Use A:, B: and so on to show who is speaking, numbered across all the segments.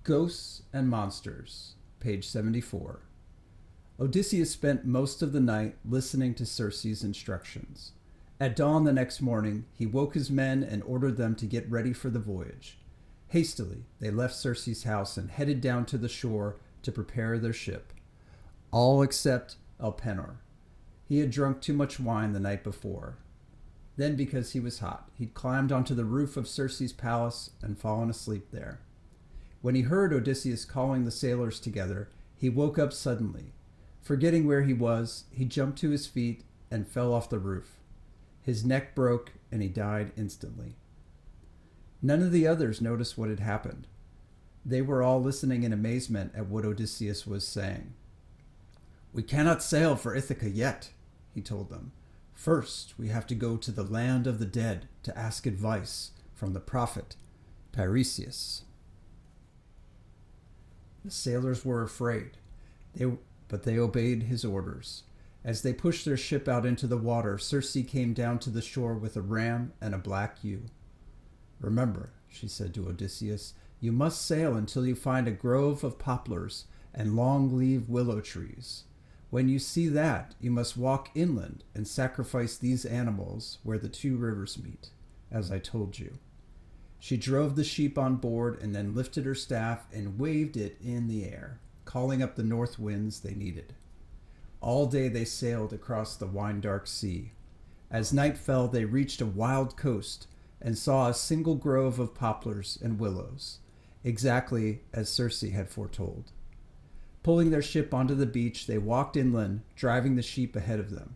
A: Ghosts and Monsters, page 74. Odysseus spent most of the night listening to Circe's instructions. At dawn the next morning, he woke his men and ordered them to get ready for the voyage. Hastily, they left Circe's house and headed down to the shore to prepare their ship. All except Elpenor. He had drunk too much wine the night before. Then, because he was hot, he'd climbed onto the roof of Circe's palace and fallen asleep there. When he heard Odysseus calling the sailors together, he woke up suddenly. Forgetting where he was, he jumped to his feet and fell off the roof. His neck broke and he died instantly. None of the others noticed what had happened. They were all listening in amazement at what Odysseus was saying. "We cannot sail for Ithaca yet," he told them. "First, we have to go to the land of the dead to ask advice from the prophet Tiresias." The sailors were afraid, but they obeyed his orders. As they pushed their ship out into the water, Circe came down to the shore with a ram and a black ewe. "Remember," she said to Odysseus, "you must sail until you find a grove of poplars and long-leaved willow trees. When you see that, you must walk inland and sacrifice these animals where the two rivers meet, as I told you." She drove the sheep on board and then lifted her staff and waved it in the air, calling up the north winds they needed. All day they sailed across the wine-dark sea. As night fell, they reached a wild coast and saw a single grove of poplars and willows, exactly as Circe had foretold. Pulling their ship onto the beach, they walked inland, driving the sheep ahead of them.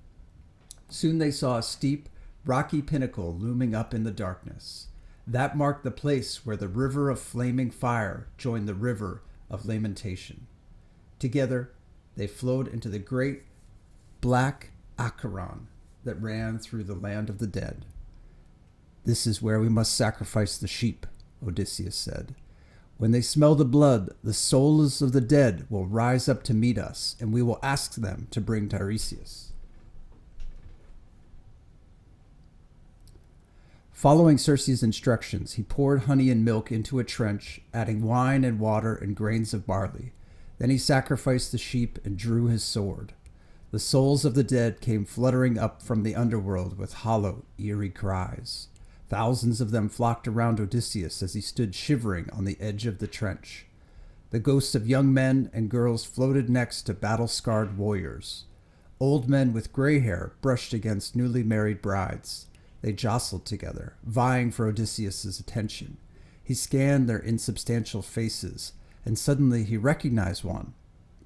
A: Soon they saw a steep, rocky pinnacle looming up in the darkness. That marked the place where the river of flaming fire joined the river of lamentation. Together, they flowed into the great black Acheron that ran through the land of the dead. "This is where we must sacrifice the sheep," Odysseus said. "When they smell the blood, the souls of the dead will rise up to meet us, and we will ask them to bring Tiresias." Following Circe's instructions, he poured honey and milk into a trench, adding wine and water and grains of barley. Then he sacrificed the sheep and drew his sword. The souls of the dead came fluttering up from the underworld with hollow, eerie cries. Thousands of them flocked around Odysseus as he stood shivering on the edge of the trench. The ghosts of young men and girls floated next to battle-scarred warriors. Old men with gray hair brushed against newly married brides. They jostled together, vying for Odysseus's attention. He scanned their insubstantial faces, and suddenly he recognized one.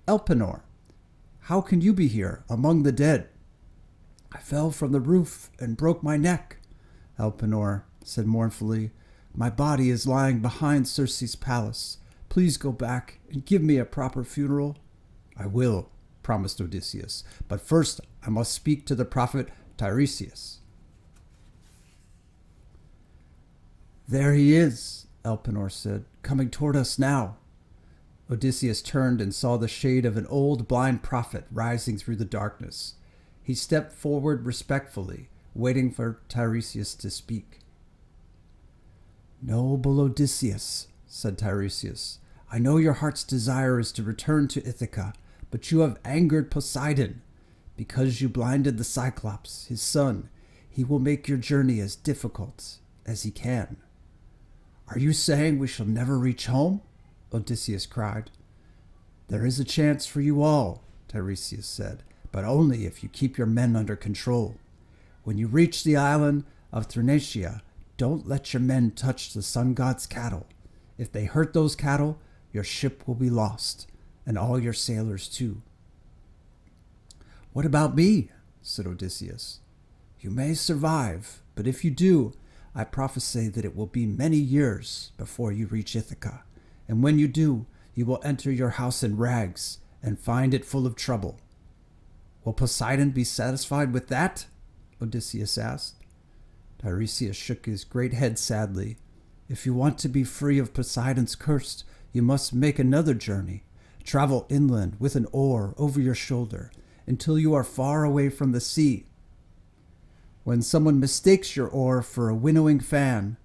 A: "Elpenor, how can you be here, among the dead?" "I fell from the roof and broke my neck," Elpenor said mournfully. "My body is lying behind Circe's palace. Please go back and give me a proper funeral." "I will," promised Odysseus, "but first I must speak to the prophet Tiresias." "There he is," Elpenor said, "coming toward us now." Odysseus turned and saw the shade of an old blind prophet rising through the darkness. He stepped forward respectfully, waiting for Tiresias to speak. "Noble Odysseus," said Tiresias, "I know your heart's desire is to return to Ithaca, but you have angered Poseidon. Because you blinded the Cyclops, his son, he will make your journey as difficult as he can." "Are you saying we shall never reach home?" Odysseus cried. "There is a chance for you all," Tiresias said, "but only if you keep your men under control. When you reach the island of Thrinacia, don't let your men touch the sun god's cattle. If they hurt those cattle, your ship will be lost, and all your sailors too." "What about me?" said Odysseus. "You may survive, but if you do, I prophesy that it will be many years before you reach Ithaca, and when you do, you will enter your house in rags and find it full of trouble." "Will Poseidon be satisfied with that?" Odysseus asked. Tiresias shook his great head sadly. "If you want to be free of Poseidon's curse, you must make another journey. Travel inland with an oar over your shoulder until you are far away from the sea. When someone mistakes your oar for a winnowing fan,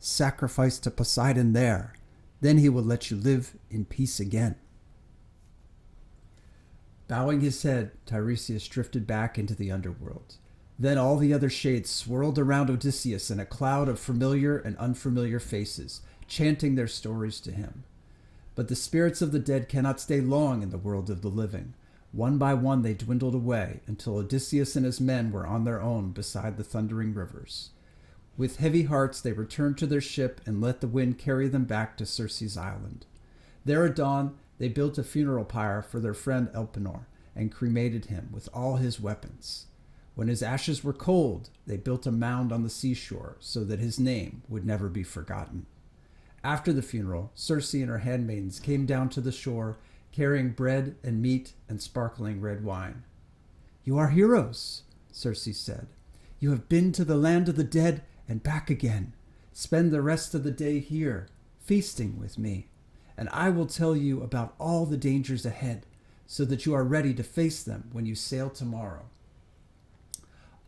A: sacrifice to Poseidon there. Then he will let you live in peace again." Bowing his head, Tiresias drifted back into the underworld. Then all the other shades swirled around Odysseus in a cloud of familiar and unfamiliar faces, chanting their stories to him. But the spirits of the dead cannot stay long in the world of the living. One by one they dwindled away until Odysseus and his men were on their own beside the thundering rivers. With heavy hearts they returned to their ship and let the wind carry them back to Circe's island. There at dawn they built a funeral pyre for their friend Elpenor and cremated him with all his weapons. When his ashes were cold, they built a mound on the seashore so that his name would never be forgotten. After the funeral, Circe and her handmaidens came down to the shore, carrying bread and meat and sparkling red wine. "You are heroes," Circe said. "You have been to the land of the dead and back again. Spend the rest of the day here, feasting with me, and I will tell you about all the dangers ahead, so that you are ready to face them when you sail tomorrow."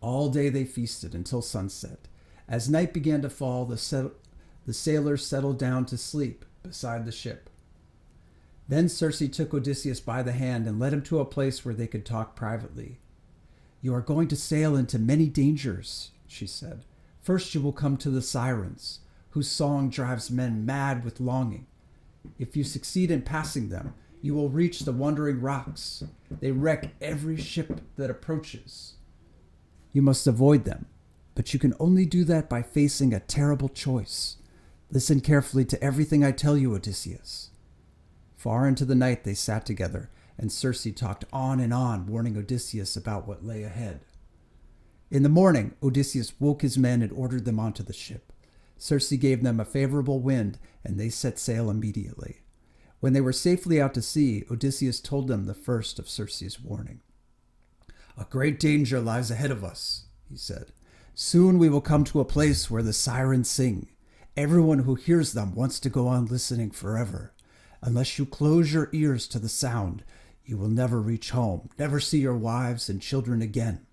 A: All day they feasted until sunset. As night began to fall, the sailors settled down to sleep beside the ship. Then Circe took Odysseus by the hand and led him to a place where they could talk privately. "You are going to sail into many dangers," she said. "First you will come to the sirens, whose song drives men mad with longing. If you succeed in passing them, you will reach the wandering rocks. They wreck every ship that approaches. You must avoid them, but you can only do that by facing a terrible choice. Listen carefully to everything I tell you, Odysseus." Far into the night they sat together, and Circe talked on and on, warning Odysseus about what lay ahead. In the morning, Odysseus woke his men and ordered them onto the ship. Circe gave them a favorable wind, and they set sail immediately. When they were safely out to sea, Odysseus told them the first of Circe's warning. "A great danger lies ahead of us," he said. "Soon we will come to a place where the sirens sing. Everyone who hears them wants to go on listening forever. Unless you close your ears to the sound, you will never reach home, never see your wives and children again."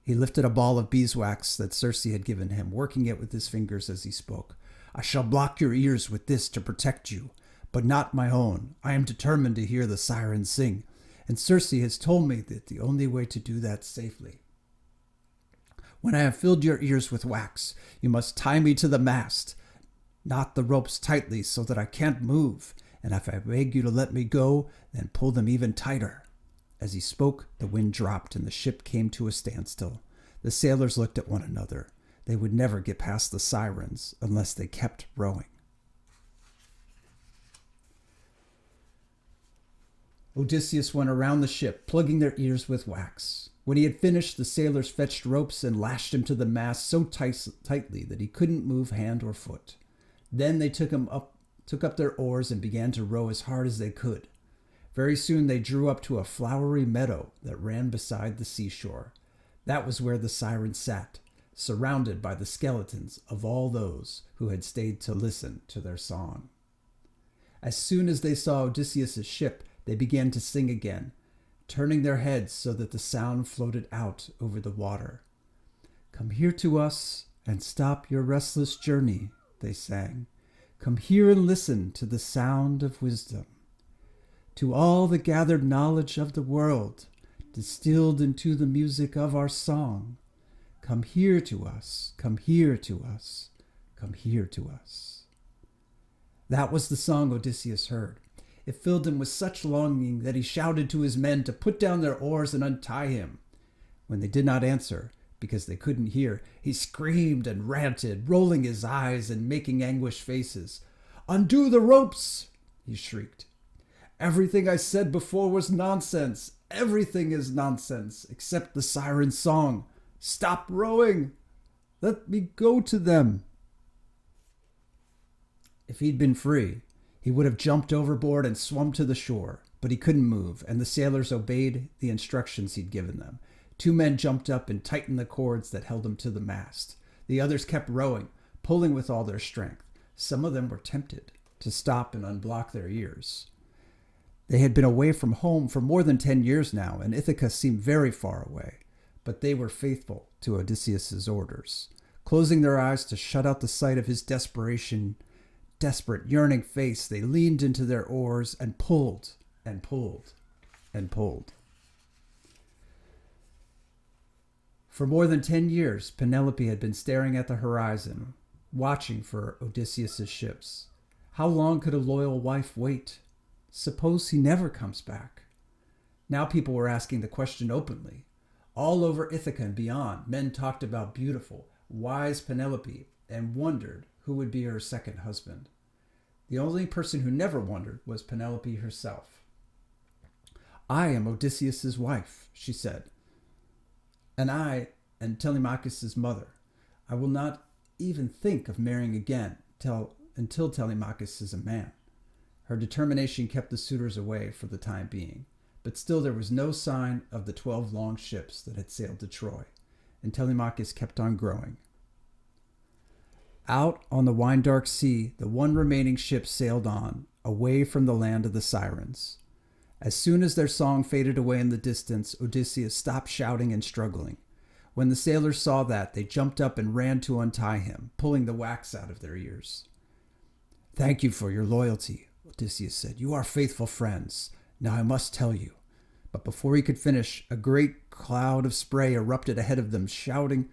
A: He lifted a ball of beeswax that Circe had given him, working it with his fingers as he spoke. "I shall block your ears with this to protect you, but not my own. I am determined to hear the sirens sing, and Circe has told me that the only way to do that safely. When I have filled your ears with wax, you must tie me to the mast, knot the ropes tightly so that I can't move, and if I beg you to let me go, then pull them even tighter." As he spoke, the wind dropped and the ship came to a standstill. The sailors looked at one another. They would never get past the sirens unless they kept rowing. Odysseus went around the ship, plugging their ears with wax. When he had finished, the sailors fetched ropes and lashed him to the mast so tightly that he couldn't move hand or foot. Then they took up their oars and began to row as hard as they could. Very soon they drew up to a flowery meadow that ran beside the seashore. That was where the sirens sat, surrounded by the skeletons of all those who had stayed to listen to their song. As soon as they saw Odysseus' ship, they began to sing again, turning their heads so that the sound floated out over the water. "Come here to us and stop your restless journey," they sang. "Come here and listen to the sound of wisdom. To all the gathered knowledge of the world, distilled into the music of our song. Come here to us, come here to us, come here to us." That was the song Odysseus heard. It filled him with such longing that he shouted to his men to put down their oars and untie him. When they did not answer, because they couldn't hear, he screamed and ranted, rolling his eyes and making anguished faces. "Undo the ropes!" he shrieked. "Everything I said before was nonsense. Everything is nonsense, except the siren's song. Stop rowing! Let me go to them." If he'd been free, he would have jumped overboard and swum to the shore, but he couldn't move, and the sailors obeyed the instructions he'd given them. 2 men jumped up and tightened the cords that held him to the mast. The others kept rowing, pulling with all their strength. Some of them were tempted to stop and unblock their ears. They had been away from home for more than 10 years now, and Ithaca seemed very far away, but they were faithful to Odysseus' orders. Closing their eyes to shut out the sight of his desperation, desperate, yearning face, they leaned into their oars and pulled and pulled and pulled. For more than 10 years, Penelope had been staring at the horizon, watching for Odysseus' ships. How long could a loyal wife wait? Suppose he never comes back? Now people were asking the question openly. All over Ithaca and beyond, men talked about beautiful, wise Penelope and wondered who would be her second husband. The only person who never wondered was Penelope herself. "I am Odysseus' wife," she said, "and I am Telemachus' mother. I will not even think of marrying again until Telemachus is a man." Her determination kept the suitors away for the time being, but still there was no sign of the 12 long ships that had sailed to Troy, and Telemachus kept on growing. Out on the wine-dark sea, the one remaining ship sailed on, away from the land of the sirens. As soon as their song faded away in the distance, Odysseus stopped shouting and struggling. When the sailors saw that, they jumped up and ran to untie him, pulling the wax out of their ears. "Thank you for your loyalty," Odysseus said. "You are faithful friends. Now I must tell you." But before he could finish, a great cloud of spray erupted ahead of them, shooting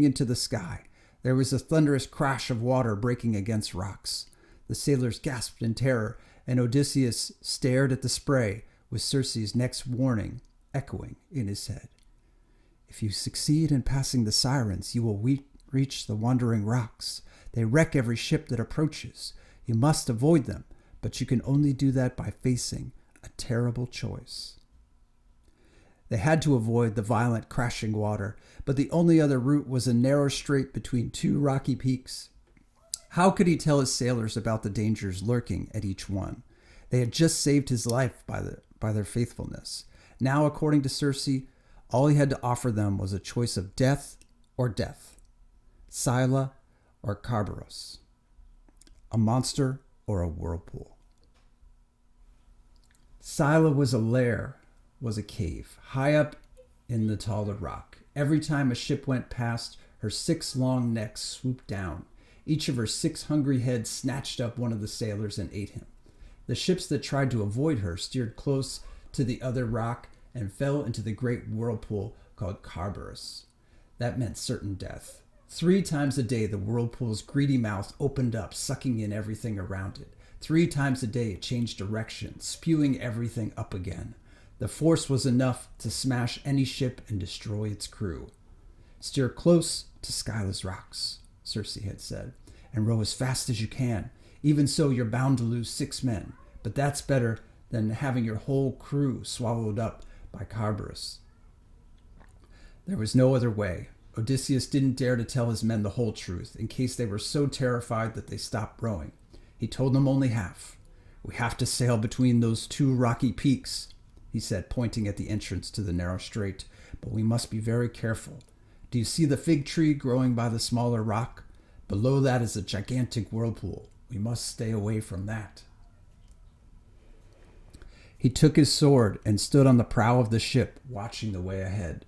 A: into the sky. There was a thunderous crash of water breaking against rocks. The sailors gasped in terror, and Odysseus stared at the spray with Circe's next warning echoing in his head. "If you succeed in passing the sirens, you will reach the wandering rocks. They wreck every ship that approaches. You must avoid them, but you can only do that by facing a terrible choice." They had to avoid the violent crashing water, but the only other route was a narrow strait between two rocky peaks. How could he tell his sailors about the dangers lurking at each one? They had just saved his life by their faithfulness. Now, according to Circe, all he had to offer them was a choice of death or death, Scylla or Charybdis, a monster or a whirlpool. Scylla was a cave, high up in the taller rock. Every time a ship went past, her 6 long necks swooped down. Each of her 6 hungry heads snatched up one of the sailors and ate him. The ships that tried to avoid her steered close to the other rock and fell into the great whirlpool called Charybdis. That meant certain death. 3 times a day, the whirlpool's greedy mouth opened up, sucking in everything around it. 3 times a day, it changed direction, spewing everything up again. The force was enough to smash any ship and destroy its crew. "Steer close to Scylla's rocks," Circe had said, "and row as fast as you can. Even so, you're bound to lose 6 men, but that's better than having your whole crew swallowed up by Charybdis." There was no other way. Odysseus didn't dare to tell his men the whole truth, in case they were so terrified that they stopped rowing. He told them only half. "We have to sail between those 2 rocky peaks," he said, pointing at the entrance to the narrow strait, "but we must be very careful. Do you see the fig tree growing by the smaller rock? Below that is a gigantic whirlpool. We must stay away from that." He took his sword and stood on the prow of the ship, watching the way ahead.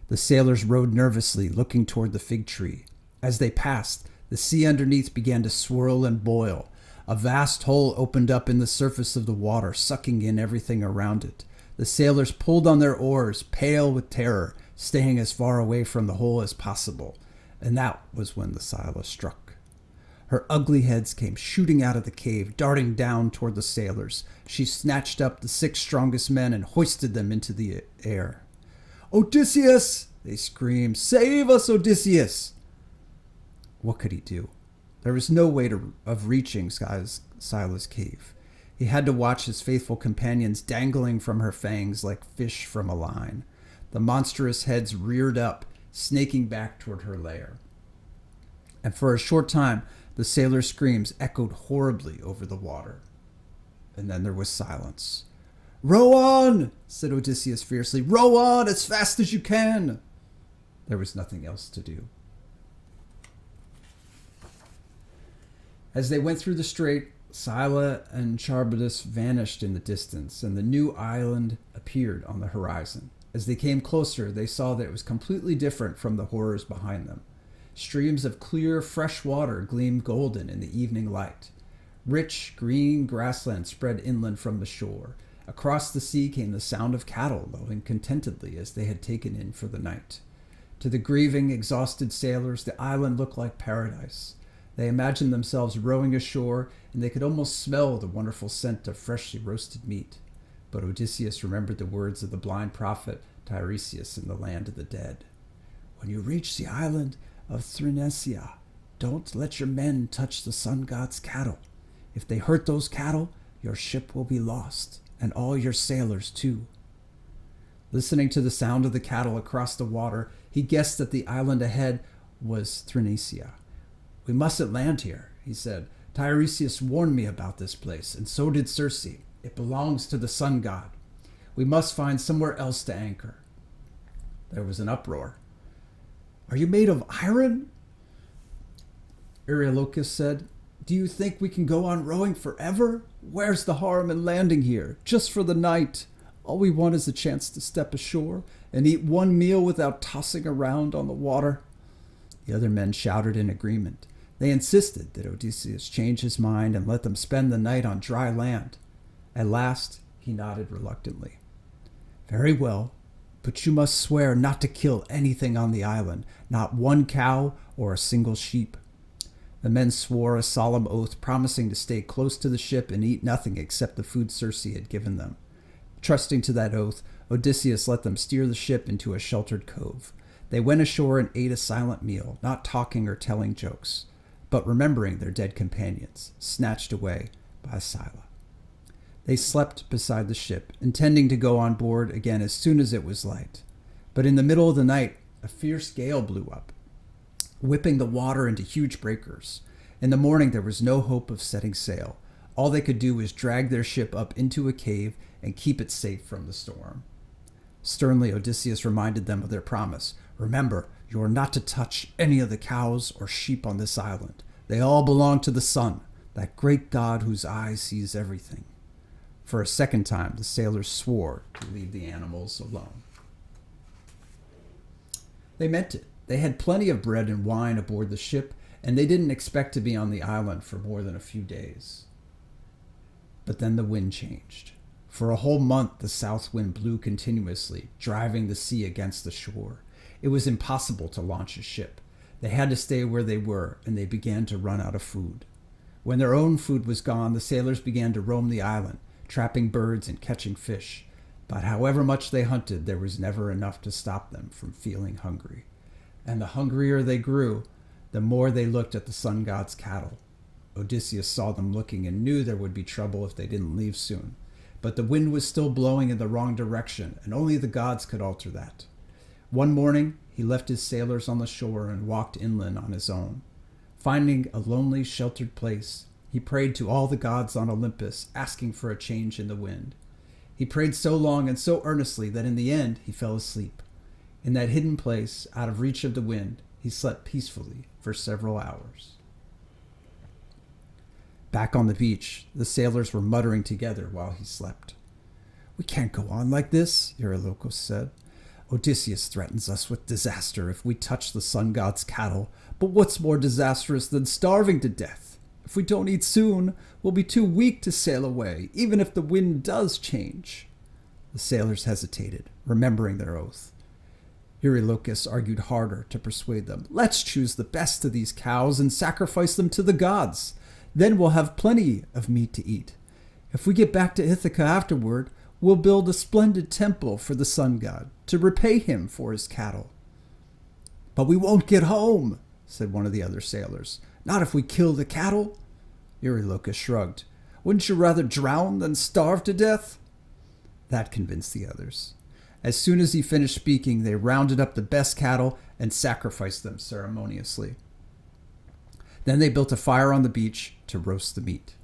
A: The sailors rowed nervously, looking toward the fig tree. As they passed, the sea underneath began to swirl and boil. A vast hole opened up in the surface of the water, sucking in everything around it. The sailors pulled on their oars, pale with terror, staying as far away from the hole as possible. And that was when the Scylla struck. Her ugly heads came shooting out of the cave, darting down toward the sailors. She snatched up the 6 strongest men and hoisted them into the air. "Odysseus!" they screamed. "Save us, Odysseus!" What could he do? There was no way of reaching Scylla's cave. He had to watch his faithful companions dangling from her fangs like fish from a line. The monstrous heads reared up, snaking back toward her lair. And for a short time, the sailors' screams echoed horribly over the water. And then there was silence. "Row on!" said Odysseus fiercely. "Row on as fast as you can!" There was nothing else to do. As they went through the strait, Scylla and Charybdis vanished in the distance, and the new island appeared on the horizon. As they came closer, they saw that it was completely different from the horrors behind them. Streams of clear, fresh water gleamed golden in the evening light. Rich, green grassland spread inland from the shore. Across the sea came the sound of cattle lowing contentedly as they had taken in for the night. To the grieving, exhausted sailors, the island looked like paradise. They imagined themselves rowing ashore, and they could almost smell the wonderful scent of freshly roasted meat. But Odysseus remembered the words of the blind prophet Tiresias in the land of the dead. "When you reach the island of Thrinacia, don't let your men touch the sun god's cattle. If they hurt those cattle, your ship will be lost, and all your sailors too." Listening to the sound of the cattle across the water, he guessed that the island ahead was Thrinacia. "We mustn't land here," he said. "Tiresias warned me about this place, and so did Circe. It belongs to the sun god. We must find somewhere else to anchor." There was an uproar. "Are you made of iron?" Eurylochus said. "Do you think we can go on rowing forever? Where's the harm in landing here, just for the night? All we want is a chance to step ashore and eat one meal without tossing around on the water." The other men shouted in agreement. They insisted that Odysseus change his mind and let them spend the night on dry land. At last, he nodded reluctantly. "Very well, but you must swear not to kill anything on the island, not one cow or a single sheep." The men swore a solemn oath, promising to stay close to the ship and eat nothing except the food Circe had given them. Trusting to that oath, Odysseus let them steer the ship into a sheltered cove. They went ashore and ate a silent meal, not talking or telling jokes, but remembering their dead companions, snatched away by Scylla. They slept beside the ship, intending to go on board again as soon as it was light. But in the middle of the night, a fierce gale blew up, whipping the water into huge breakers. In the morning, there was no hope of setting sail. All they could do was drag their ship up into a cave and keep it safe from the storm. Sternly, Odysseus reminded them of their promise. "Remember, you are not to touch any of the cows or sheep on this island. They all belong to the sun, that great god whose eye sees everything." For a second time, the sailors swore to leave the animals alone. They meant it. They had plenty of bread and wine aboard the ship, and they didn't expect to be on the island for more than a few days. But then the wind changed. For a whole month, the south wind blew continuously, driving the sea against the shore. It was impossible to launch a ship. They had to stay where they were, and they began to run out of food. When their own food was gone, the sailors began to roam the island, trapping birds and catching fish. But however much they hunted, there was never enough to stop them from feeling hungry. And the hungrier they grew, the more they looked at the sun god's cattle. Odysseus saw them looking and knew there would be trouble if they didn't leave soon. But the wind was still blowing in the wrong direction, and only the gods could alter that. One morning, he left his sailors on the shore and walked inland on his own. Finding a lonely, sheltered place, he prayed to all the gods on Olympus, asking for a change in the wind. He prayed so long and so earnestly that in the end he fell asleep. In that hidden place, out of reach of the wind, he slept peacefully for several hours. Back on the beach, the sailors were muttering together while he slept. "We can't go on like this," Eurylochus said. "Odysseus threatens us with disaster if we touch the sun god's cattle, but what's more disastrous than starving to death? If we don't eat soon, we'll be too weak to sail away, even if the wind does change." The sailors hesitated, remembering their oath. Eurylochus argued harder to persuade them. "Let's choose the best of these cows and sacrifice them to the gods. Then we'll have plenty of meat to eat. If we get back to Ithaca afterward, we'll build a splendid temple for the sun god to repay him for his cattle." "But we won't get home," said one of the other sailors. "Not if we kill the cattle." Eurylochus shrugged. "Wouldn't you rather drown than starve to death?" That convinced the others. As soon as he finished speaking, they rounded up the best cattle and sacrificed them ceremoniously. Then they built a fire on the beach to roast the meat.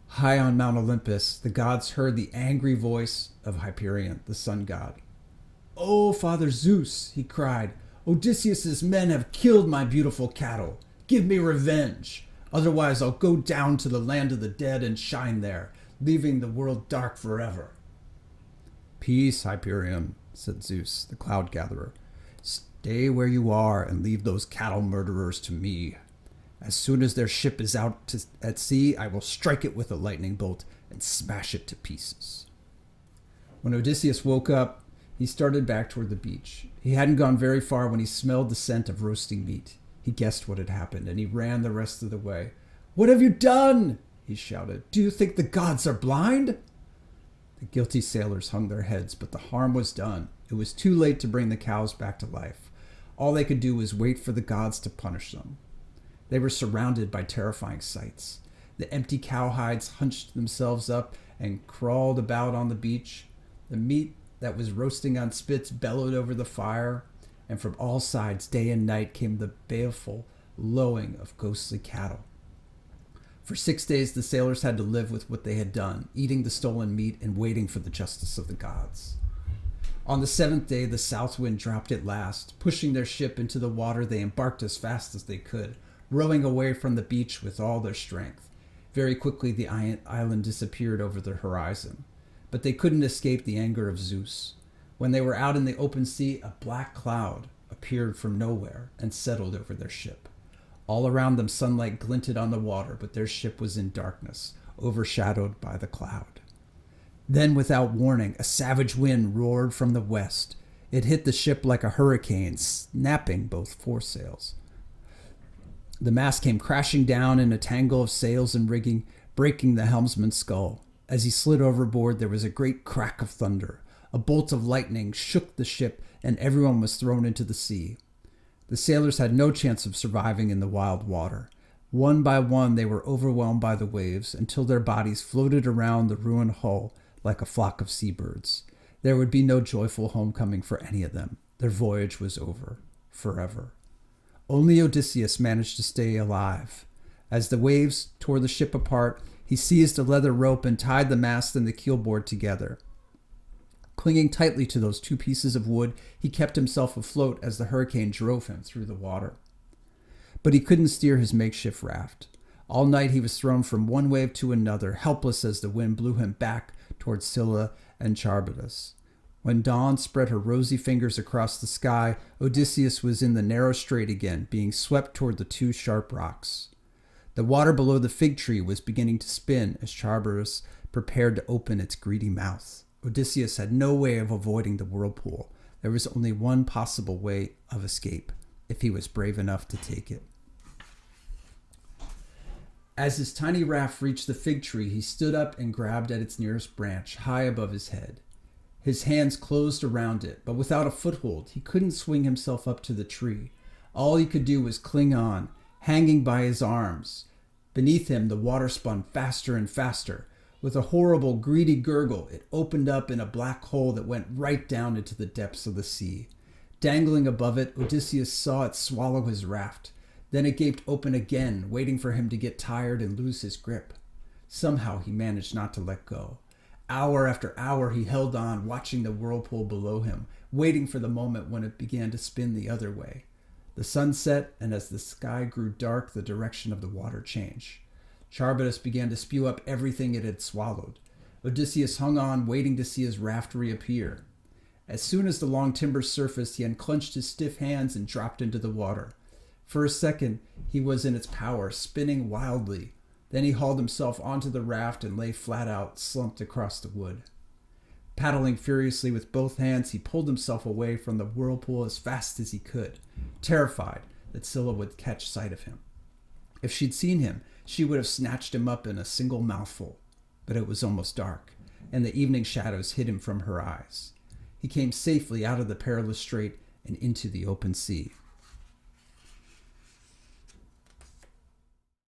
A: High on Mount Olympus, the gods heard the angry voice of Hyperion, the sun god. "Oh, Father Zeus," he cried, "Odysseus's men have killed my beautiful cattle. Give me revenge. Otherwise I'll go down to the land of the dead and shine there, leaving the world dark forever." "Peace, Hyperion," said Zeus, the cloud gatherer. "Stay where you are and leave those cattle murderers to me. As soon as their ship is out at sea, I will strike it with a lightning bolt and smash it to pieces." When Odysseus woke up, he started back toward the beach. He hadn't gone very far when he smelled the scent of roasting meat. He guessed what had happened, and he ran the rest of the way. "What have you done?" he shouted. "Do you think the gods are blind?" The guilty sailors hung their heads, but the harm was done. It was too late to bring the cows back to life. All they could do was wait for the gods to punish them. They were surrounded by terrifying sights. The empty cowhides hunched themselves up and crawled about on the beach. The meat that was roasting on spits bellowed over the fire, and from all sides, day and night, came the baleful lowing of ghostly cattle. For 6 days, the sailors had to live with what they had done, eating the stolen meat and waiting for the justice of the gods. On the 7th day, the south wind dropped at last. Pushing their ship into the water, they embarked as fast as they could, rowing away from the beach with all their strength. Very quickly, the island disappeared over the horizon. But they couldn't escape the anger of Zeus. When they were out in the open sea, a black cloud appeared from nowhere and settled over their ship. All around them, sunlight glinted on the water, but their ship was in darkness, overshadowed by the cloud. Then, without warning, a savage wind roared from the west. It hit the ship like a hurricane, snapping both foresails. The mast came crashing down in a tangle of sails and rigging, breaking the helmsman's skull. As he slid overboard, there was a great crack of thunder. A bolt of lightning shook the ship, and everyone was thrown into the sea. The sailors had no chance of surviving in the wild water. One by one, they were overwhelmed by the waves until their bodies floated around the ruined hull like a flock of seabirds. There would be no joyful homecoming for any of them. Their voyage was over, forever. Only Odysseus managed to stay alive. As the waves tore the ship apart, he seized a leather rope and tied the mast and the keelboard together. Clinging tightly to those 2 pieces of wood, he kept himself afloat as the hurricane drove him through the water. But he couldn't steer his makeshift raft. All night he was thrown from one wave to another, helpless as the wind blew him back towards Scylla and Charybdis. When dawn spread her rosy fingers across the sky, Odysseus was in the narrow strait again, being swept toward the 2 sharp rocks. The water below the fig tree was beginning to spin as Charybdis prepared to open its greedy mouth. Odysseus had no way of avoiding the whirlpool. There was only one possible way of escape, if he was brave enough to take it. As his tiny raft reached the fig tree, he stood up and grabbed at its nearest branch, high above his head. His hands closed around it, but without a foothold, he couldn't swing himself up to the tree. All he could do was cling on, hanging by his arms. Beneath him, the water spun faster and faster. With a horrible, greedy gurgle, it opened up in a black hole that went right down into the depths of the sea. Dangling above it, Odysseus saw it swallow his raft. Then it gaped open again, waiting for him to get tired and lose his grip. Somehow he managed not to let go. Hour after hour he held on, watching the whirlpool below him, waiting for the moment when it began to spin the other way. The sun set, and as the sky grew dark, the direction of the water changed. Charybdis began to spew up everything it had swallowed. Odysseus hung on, waiting to see his raft reappear. As soon as the long timbers surfaced, he unclenched his stiff hands and dropped into the water. For a second, he was in its power, spinning wildly. Then he hauled himself onto the raft and lay flat out, slumped across the wood. Paddling furiously with both hands, he pulled himself away from the whirlpool as fast as he could, terrified that Scylla would catch sight of him. If she'd seen him, she would have snatched him up in a single mouthful. But it was almost dark, and the evening shadows hid him from her eyes. He came safely out of the perilous strait and into the open sea.